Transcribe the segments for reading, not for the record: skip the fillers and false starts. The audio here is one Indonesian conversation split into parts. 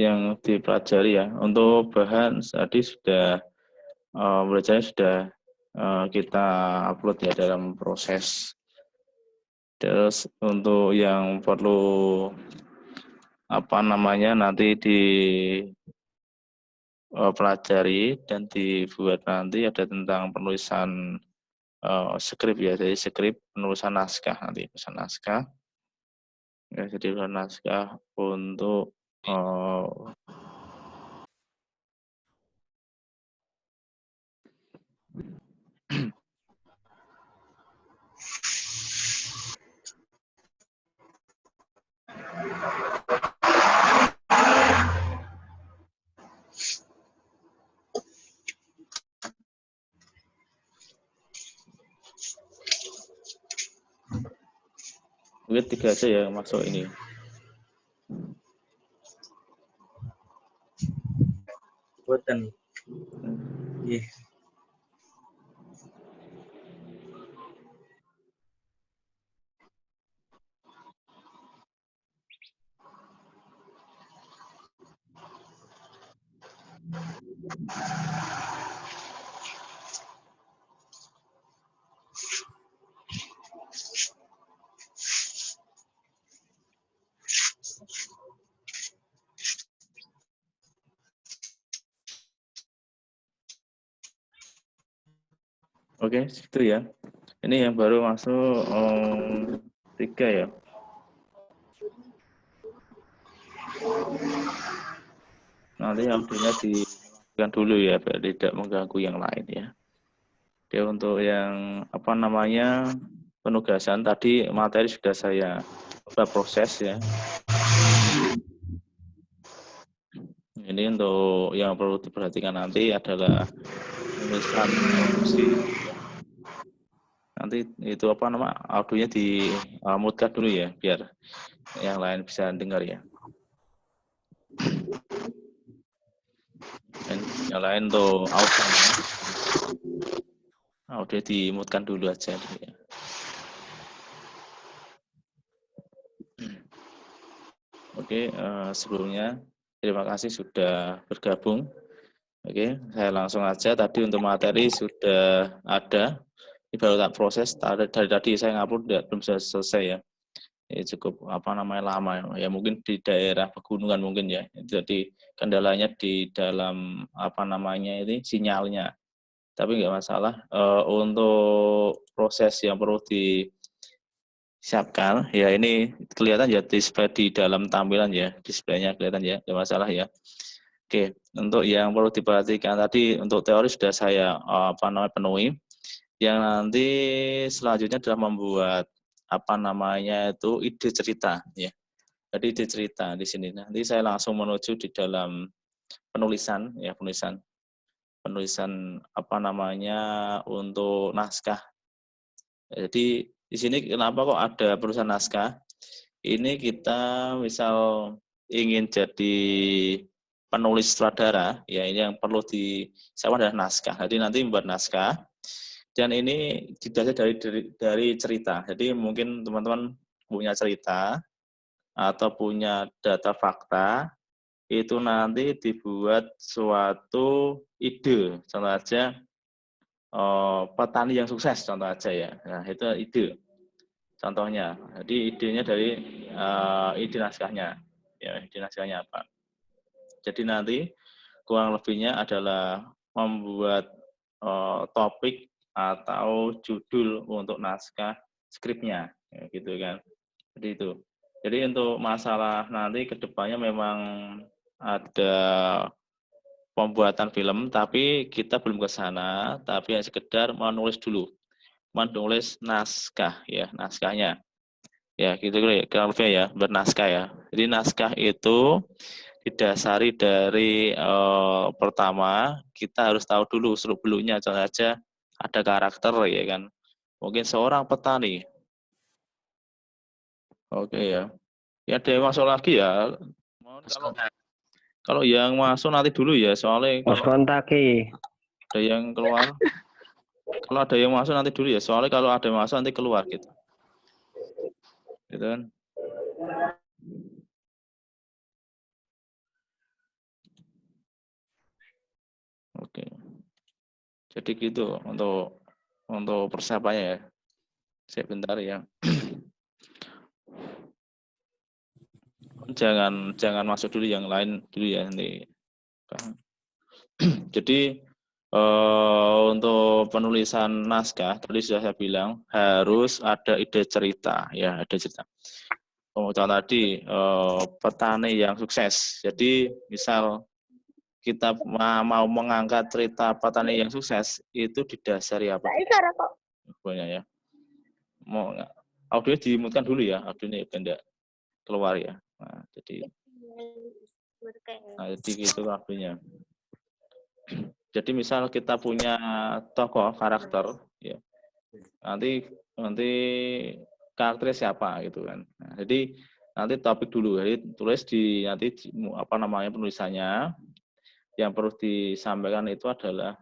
yang dipelajari ya. Untuk bahan tadi sudah belajarnya sudah kita upload ya dalam proses. Terus untuk yang perlu nanti dipelajari dan dibuat nanti ada tentang penulisan skrip ya, jadi skrip penulisan naskah nanti penulisan naskah. Ya, jadi penulisan naskah untuk mungkin 3 aja ya masuk ini. Buatan. Iya. Oke, situ ya. Ini yang baru masuk 3 ya. Nanti audionya dilakukan dulu ya, biar tidak mengganggu yang lain ya. Oke, untuk yang penugasan tadi materi sudah saya proses ya. Ini untuk yang perlu diperhatikan nanti adalah penulisan produksi. Nanti itu audionya di mute dulu ya, biar yang lain bisa dengar ya. Dan yang lain untuk audio dimutkan dulu aja ya. Oke, sebelumnya terima kasih sudah bergabung. Oke, saya langsung aja. Tadi untuk materi sudah ada. Ini baru tak proses. Dari tadi saya ngupload belum selesai ya. Ini cukup lama ya. Mungkin di daerah pegunungan mungkin ya. Jadi kendalanya di dalam ini sinyalnya. Tapi nggak masalah. Untuk proses yang perlu disiapkan ya, ini kelihatan ya display di dalam tampilan ya, displaynya kelihatan ya, nggak masalah ya. Oke, untuk yang perlu diperhatikan tadi untuk teori sudah saya penuhi. Yang nanti selanjutnya adalah membuat ide cerita ya. Jadi ide cerita di sini. Nanti saya langsung menuju di dalam penulisan ya, penulisan untuk naskah. Jadi di sini kenapa kok ada penulisan naskah? Ini kita misal ingin jadi penulis sutradara, ya ini yang perlu disiapkan adalah naskah. Jadi nanti membuat naskah, dan ini didasari dari cerita. Jadi mungkin teman-teman punya cerita atau punya data fakta, itu nanti dibuat suatu ide. Contoh aja petani yang sukses, contoh aja ya. Nah itu ide. Contohnya, jadi idenya dari ide naskahnya. Ya, ide naskahnya apa? Jadi nanti kurang lebihnya adalah membuat topik atau judul untuk naskah skripnya, ya, gitu kan. Jadi itu. Jadi untuk masalah nanti kedepannya memang ada pembuatan film, tapi kita belum ke sana, tapi yang sekedar menulis dulu, menulis naskah ya, naskahnya. Ya, gitu kurang lebih ya, bernaskah ya. Jadi naskah itu didasari dari pertama kita harus tahu dulu seluk-beluknya. Contoh saja ada karakter ya kan. Mungkin seorang petani. Oke ya. Ya ada yang masuk lagi ya. Kalau yang masuk nanti dulu ya, soalnya kalau ada yang keluar. Kalau ada yang masuk nanti dulu ya, soalnya kalau ada yang masuk nanti keluar gitu. Gitu kan. Jadi gitu untuk persiapannya ya. Sebentar ya. Jangan masuk dulu yang lain dulu ya nanti. Jadi untuk penulisan naskah tadi sudah saya bilang harus ada ide cerita ya, ada cerita. Contoh tadi petani yang sukses. Jadi misal kita mau mengangkat cerita petani yang sukses itu didasari apa? Banyak ya. Mau audio dimutkan dulu ya, audio ini tidak keluar ya. Nah, jadi gitu audionya. Jadi misal kita punya tokoh karakter, ya nanti karakternya siapa gitu kan. Nah, jadi nanti topik dulu, jadi tulis di nanti apa namanya penulisannya. Yang perlu disampaikan itu adalah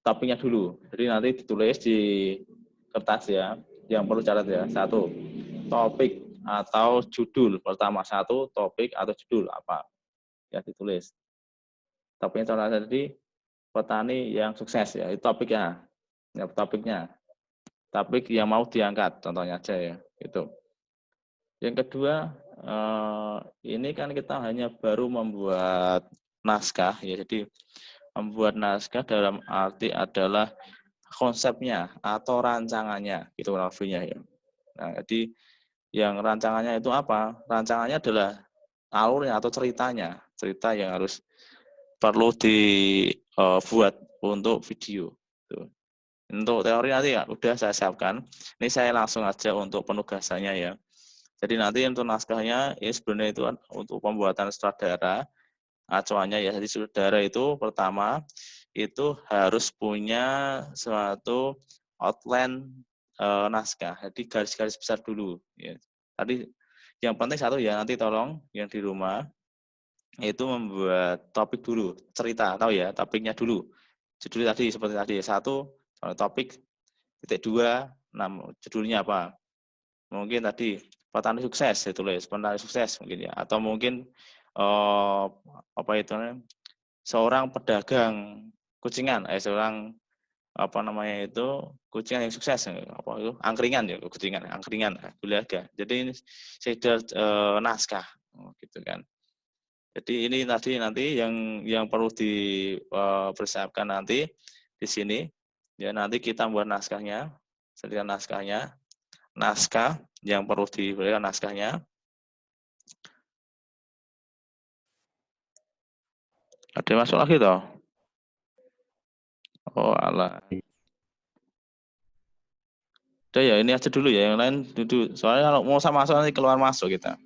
topiknya dulu. Jadi nanti ditulis di kertas ya. Yang perlu catat ya, satu topik atau judul pertama, satu topik atau judul apa ya ditulis. Topiknya contohnya tadi petani yang sukses ya, itu topiknya. Ya, topik yang mau diangkat contohnya aja ya, itu. Yang kedua, ini kan kita hanya baru membuat naskah ya, jadi membuat naskah dalam arti adalah konsepnya atau rancangannya gitu maksudnya ya. Nah, jadi yang rancangannya itu apa? Rancangannya adalah alurnya atau ceritanya, cerita yang harus perlu dibuat untuk video. Tuh. Untuk teori nanti ya udah saya siapkan. Ini saya langsung aja untuk penugasannya ya. Jadi nanti untuk naskahnya ini sebenarnya itu untuk pembuatan sutradara. Acuannya ya, jadi sutradara itu pertama itu harus punya suatu outline naskah. Jadi garis-garis besar dulu. Ya. Tadi yang penting satu ya, nanti tolong yang di rumah itu membuat topik dulu, cerita, tahu ya, topiknya dulu. Judul tadi seperti tadi, satu topik, titik dua, judulnya apa? Mungkin tadi petani sukses, ditulis petani sukses mungkin ya, atau mungkin apa itu seorang pedagang kucingan, seorang apa namanya itu kucingan yang sukses, apa itu angkringan ya, kucingan, angkringan, Bulaga. Jadi ini saya naskah, gitu kan. Jadi ini tadi nanti yang perlu dipersiapkan nanti di sini. Ya nanti kita buat naskahnya, sediakan naskahnya, naskah yang perlu diberikan naskahnya. Ada yang masuk lagi toh? Oh alah. Udah ya ini aja dulu ya, yang lain duduk. Soalnya kalau mau sama-sama nanti keluar masuk kita.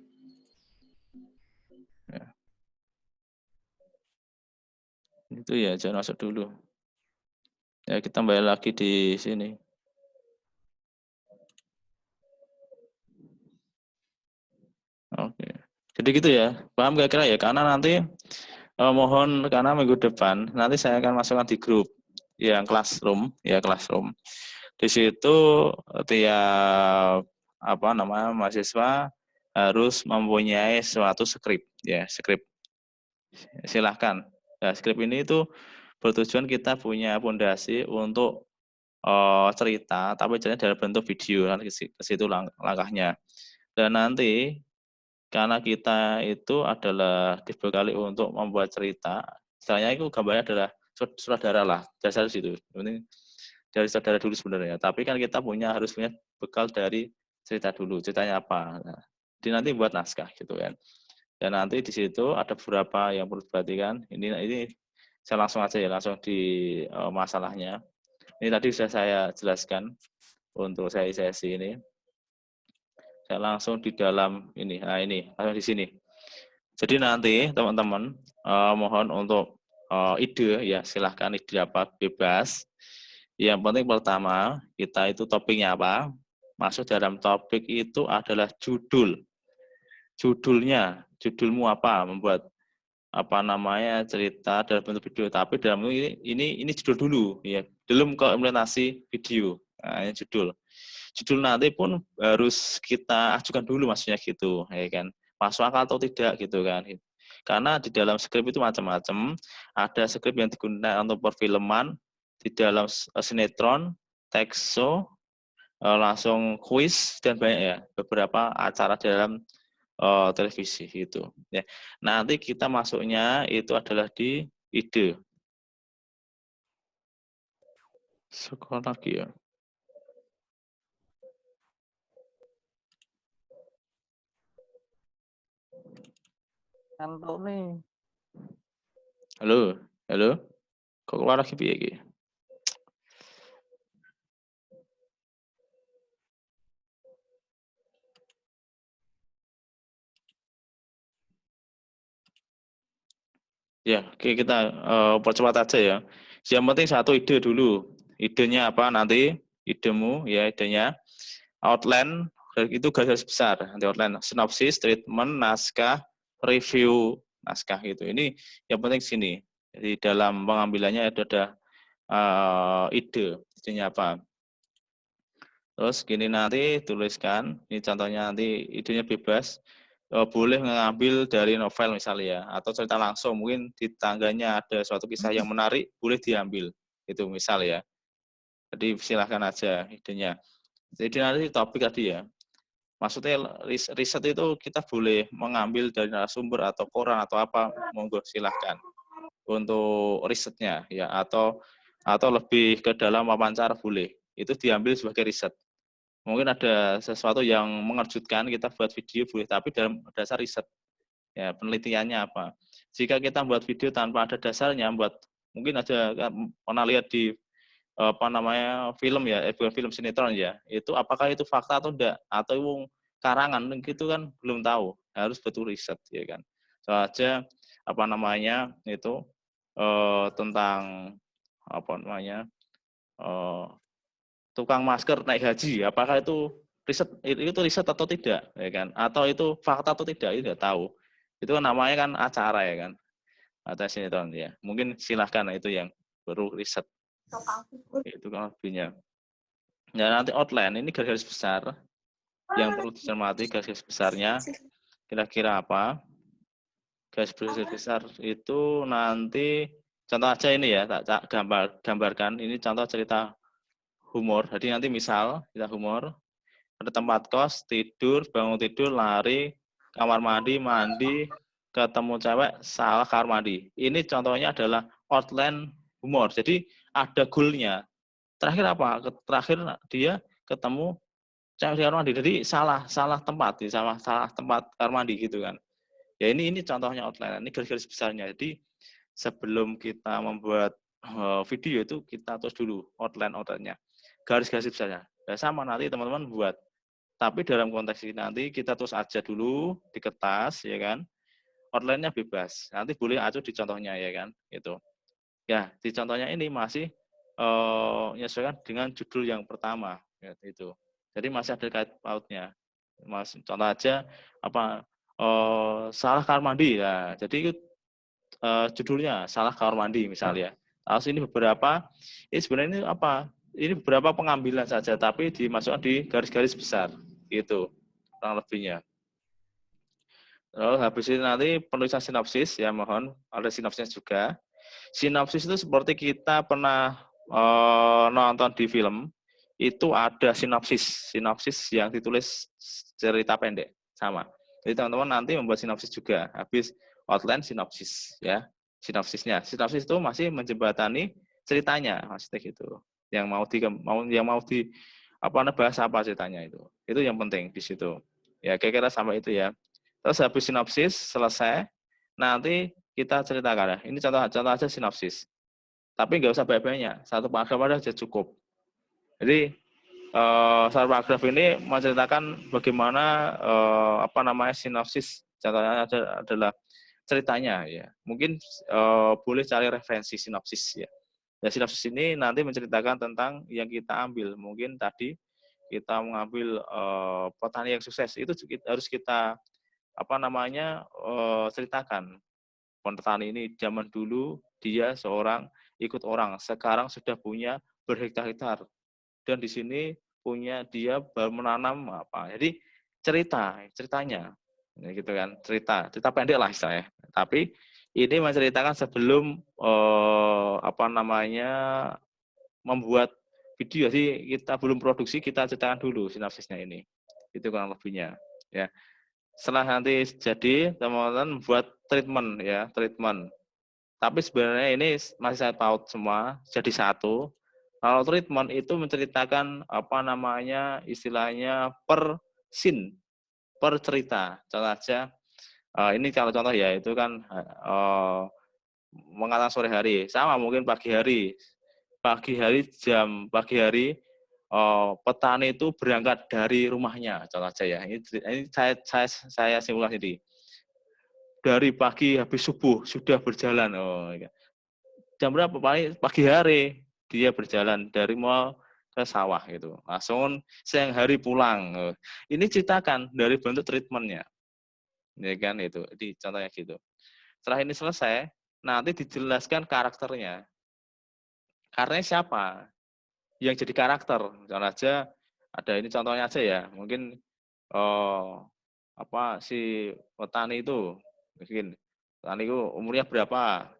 Ya. Itu ya jangan masuk dulu. Ya kita kembali lagi di sini. Oke. Jadi gitu ya. Paham kira-kira ya? Karena nanti mohon karena minggu depan nanti saya akan masukkan di grup yang classroom ya, classroom. Di situ tiap apa namanya mahasiswa harus mempunyai suatu skrip ya, skrip. Silahkan. Nah, skrip ini itu bertujuan kita punya fondasi untuk cerita, tapi caranya dalam bentuk video, nanti ke situ langkahnya. Dan nanti karena kita itu adalah dibekali untuk membuat cerita, istilahnya itu gambarnya adalah sutradara lah, dasar situ. Ini dari sutradara dulu sebenarnya. Tapi kan kita harus punya bekal dari cerita dulu, ceritanya apa. Nah, jadi nanti buat naskah gitu kan. Dan nanti di situ ada beberapa yang perlu diperhatikan. Ini saya langsung aja ya, langsung di masalahnya. Ini tadi sudah saya jelaskan untuk sesi ini. Saya langsung di dalam ini. Nah, ini langsung di sini. Jadi nanti teman-teman mohon untuk ide ya, silahkan ide apa bebas. Yang penting pertama kita itu topiknya apa? Masuk dalam topik itu adalah judul. Judulnya, judulmu apa? Membuat apa namanya cerita dalam bentuk video. Tapi dalam ini judul dulu ya, belum ke implementasi video. Nah, ini judul. Judul nanti pun harus kita ajukan dulu maksudnya gitu, ya kan? Masuk akal atau tidak gitu kan? Karena di dalam skrip itu macam-macam. Ada skrip yang digunakan untuk perfilman, di dalam sinetron, text show, langsung kuis dan banyak ya beberapa acara dalam televisi itu. Ya. Nanti kita masuknya itu adalah di ide. Sekolah lagi ya. Kantor nih. Halo, halo. Kok keluar lagi piye iki? Ya, oke kita percepat aja ya. Yang penting satu ide dulu. Idenya apa nanti? Idemu ya, idenya. Outline itu garis besar. Nanti outline sinopsis, treatment, naskah, review naskah gitu. Ini yang penting sini. Jadi dalam pengambilannya ada ide. Idenya apa? Terus gini nanti tuliskan, ini contohnya nanti idenya bebas, boleh mengambil dari novel misalnya ya, atau cerita langsung, mungkin di tangganya ada suatu kisah yang menarik, boleh diambil, itu misal ya. Jadi silahkan aja idenya. Jadi nanti topik tadi ya, maksudnya riset itu kita boleh mengambil dari narasumber atau koran atau apa, monggo silahkan untuk risetnya ya, atau lebih ke dalam wawancara boleh, itu diambil sebagai riset. Mungkin ada sesuatu yang mengejutkan, kita buat video boleh, tapi dalam dasar riset. Ya, penelitiannya apa. Jika kita buat video tanpa ada dasarnya, mungkin ada pernah lihat di film ya, bukan film sinetron ya. Itu apakah itu fakta atau enggak, atau karangan gitu kan belum tahu. Harus betul riset ya kan. Soalnya itu tentang tukang masker naik haji, apakah itu riset atau tidak, ya kan? Atau itu fakta atau tidak, itu tidak tahu. Itu kan namanya kan acara ya kan, atas sinetron ya. Mungkin silahkan itu yang baru riset. Itu kan lebihnya. Ya nanti outline ini garis besar yang perlu dicermati, garis besarnya kira-kira apa? Garis besar itu nanti contoh aja ini ya, tak gambarkan. Ini contoh cerita humor. Jadi nanti misal kita humor, ada tempat kos, tidur, bangun tidur, lari, kamar mandi, ketemu cewek, salah kamar mandi. Ini contohnya adalah outline humor. Jadi ada goalnya. Terakhir apa? Terakhir dia ketemu cewek di kamar mandi. Jadi salah tempat, salah tempat kamar mandi gitu kan. Ya ini contohnya outline. Ini garis-garis besarnya. Jadi sebelum kita membuat video itu kita tulis dulu outline-nya. Garis-garis besarnya. Ya sama nanti teman-teman buat. Tapi dalam konteks ini nanti kita terus aja dulu di kertas, ya kan? Outline-nya bebas. Nanti boleh acuh di contohnya, ya kan? Gitu. Ya, di contohnya ini masih menyesuaikan dengan judul yang pertama, ya, itu. Jadi masih ada kait pautnya. Mas, contoh aja salah kamar mandi ya. Jadi judulnya salah kamar mandi misalnya. Terus ini sebenarnya ini apa? Ini beberapa pengambilan saja, tapi dimasukkan di garis-garis besar, gitu, kurang lebihnya. Lalu habis ini nanti penulisan sinopsis, ya mohon ada sinopsisnya juga. Sinopsis itu seperti kita pernah nonton di film, itu ada sinopsis yang ditulis cerita pendek, sama. Jadi teman-teman nanti membuat sinopsis juga, habis outline sinopsis, ya. Sinopsisnya. Sinopsis itu masih menjembatani ceritanya, maksudnya gitu. Yang mau di bahas apa ceritanya itu. Itu yang penting di situ. Ya, kira-kira sama itu ya. Terus habis sinopsis selesai, nanti kita ceritakan. Ini contoh aja sinopsis. Tapi nggak usah banyak-banyak. Satu paragraf aja cukup. Jadi satu paragraf ini menceritakan bagaimana sinopsis. Contohnya adalah ceritanya ya. Mungkin boleh cari referensi sinopsis ya. Dan sinopsis ini nanti menceritakan tentang yang kita ambil. Mungkin tadi kita mengambil petani yang sukses, itu harus kita ceritakan. Petani ini zaman dulu dia seorang ikut orang, sekarang sudah punya berhektar-hektar, dan di sini dia baru menanam apa. Jadi ceritanya. Ya, gitu kan, cerita pendek lah istilahnya. Tapi ini menceritakan sebelum apa namanya membuat video sih, kita belum produksi, kita ceritakan dulu sinopsisnya ini. Itu kurang lebihnya. Ya. Setelah nanti jadi, teman-teman buat treatment ya, treatment. Tapi sebenarnya ini masih saya paut semua jadi satu. Kalau treatment itu menceritakan apa namanya istilahnya per scene, per cerita. Contoh aja, ini kalau contoh ya itu kan mengatakan sore hari, sama mungkin pagi hari. Pagi hari petani itu berangkat dari rumahnya, contoh aja ya. Ini saya simulasi ini. Dari pagi habis subuh sudah berjalan. Oh, jam berapa? Pagi hari dia berjalan dari mall ke sawah gitu. Langsung siang hari pulang. Oh, ini ceritakan dari bentuk treatmentnya, ya kan itu. Di contohnya gitu. Setelah ini selesai, nanti dijelaskan karakternya. Karakternya siapa yang jadi karakter? Contoh aja ada ini contohnya aja ya. Mungkin apa si petani itu mungkin petani itu umurnya berapa,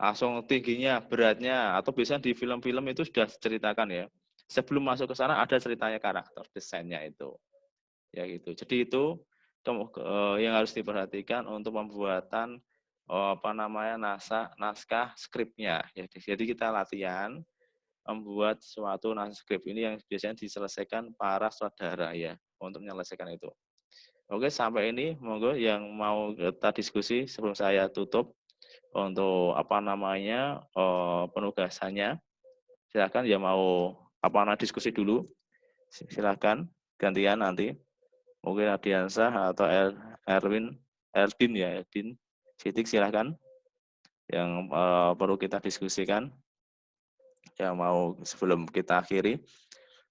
langsung tingginya, beratnya, atau biasanya di film-film itu sudah diceritakan ya. Sebelum masuk ke sana ada ceritanya karakter, desainnya itu. Ya gitu. Jadi itu yang harus diperhatikan untuk pembuatan apa namanya naskah skripnya. Ya, jadi kita latihan membuat suatu naskah skrip ini yang biasanya diselesaikan para saudara ya untuk menyelesaikan itu. Oke, sampai ini monggo yang mau kita diskusi sebelum saya tutup untuk apa namanya penugasannya. Silakan ya mau apa namanya diskusi dulu. Silakan gantian nanti. Mungkin Adiansah atau Eldin ya, Eldin. Sitik silakan yang perlu kita diskusikan. Yang mau sebelum kita akhiri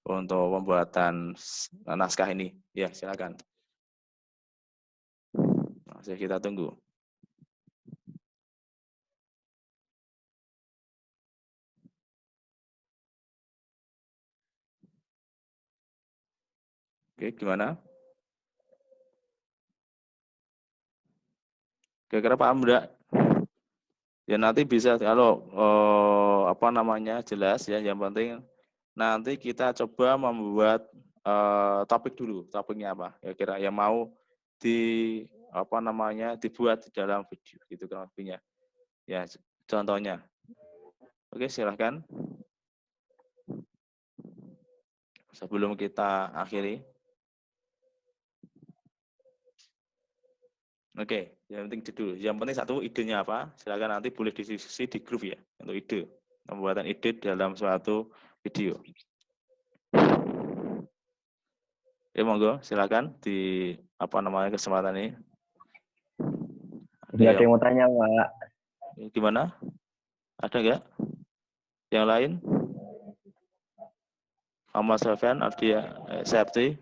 untuk pembuatan naskah ini. Ya, silakan. Masih kita tunggu. Oke, gimana? Kira-kira paham enggak? Ya nanti bisa kalau apa namanya jelas ya. Yang penting nanti kita coba membuat topik dulu. Topiknya apa? Kira-kira yang mau di apa namanya dibuat di dalam video gitu kan lebihnya. Ya contohnya. Oke, silahkan. Sebelum kita akhiri. Oke, yang penting dulu. Yang penting satu idenya apa? Silakan nanti boleh diskusi di grup ya untuk ide, pembuatan ide dalam suatu video. Ya monggo, silakan di apa namanya kesempatan ini. Ada yang mau tanya, Pak. Gimana? Ada nggak? Yang lain? Muhammad Sofyan, Ardia Septi.